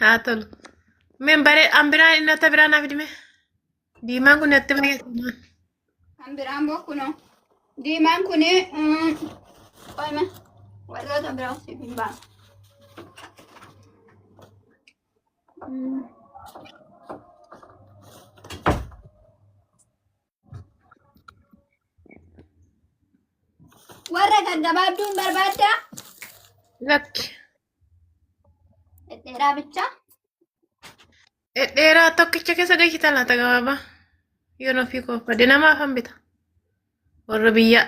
haa tolu. Men bare an biraa inni akka biraa naaf hidhime. Diimaan kun natti baay'atu. Kan biraan bokkuno. Diimaan kuni qoyme warroota biraa siif hin baasu. Warra gaggabaabduun barbaaddaa? Lakki. Dhedheeraa bichaa? Dheeraa tokkicha keessa galchita laata gabaabaa. Yoon ofii koofadde namaaf hambita. Warra biyyaa.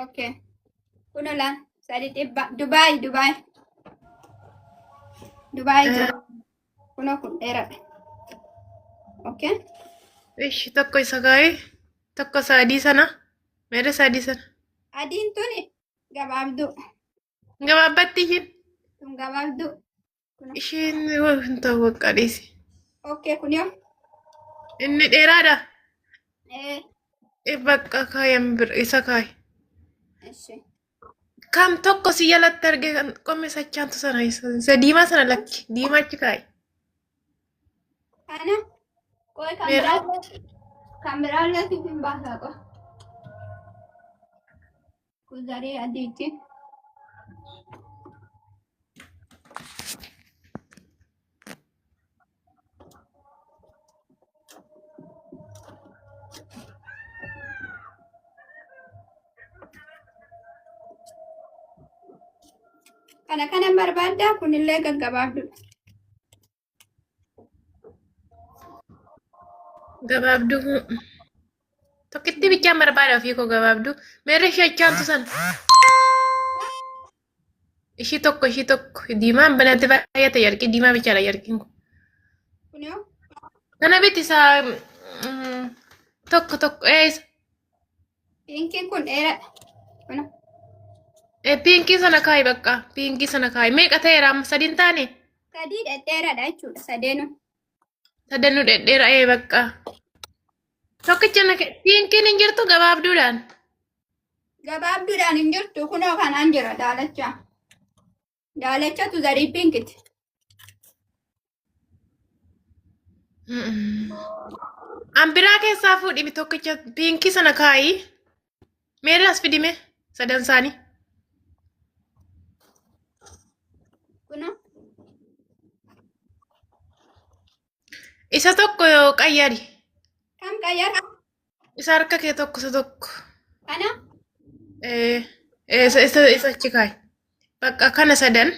Okay. Kuno lan sadi dhibba. Dubaay, Dubaay. Dubaay jira. Kuno kun dheeradha. Okay. Ishi tokko isa gaa'ee tokko sadii sana. Meera sadii sana. Adiin tuni gabaabduu. Gabaabatti ishiin. Kun gabaabduu. Ishiin hin ta'u waqqaadhiisi. Okay, kunoo. Inni dheeraadha. Bakka kaayan bira isa kaayi. Kam tokko si jalatti argee kan qomme sachaantu sana isa diimaa sana lakki diimaa achi kaayi. Kana qoy kan biraallee siif hin baasaa qoy. Kun zaree adiitti. Kana barbaaddaa kunillee gaggabaabduudha. Gabaabduu tokkitti bichaan barbaada ofii koo gabaabduu meerra ishee achaantu sana. Ishii tokko diimaan banatti baay'ate yarqi diimaa bichaadha yarqiin kun. Kunoo. Kana biti isaa tokko eessa. Piinkiin kun dheeradha. Kunoo. Piinkii sana kaayi bakka piinkii sana kaayi meeqa ta'eera amma sadiin taane. Sadii dhedheeradha jechuudha sadeenu. Sadanuu dhedheera bakka. Tokkicha piinkiin hin jirtu gabaabduudhaan. Gabaabduudhaan hin jirtu kunoo kanaan jira daalacha. Daalachatu zarii piinkiti. An biraa keessaa fuudhimi tokkicha piinkii sana kaayi. Meerri as fidime sadan isaanii. Kunoo. Isa tokko qayyari. Kam qayyara? Isa harka kee tokko isa tokko. Kana? Isa achi kaayi. Bakka kana sadan.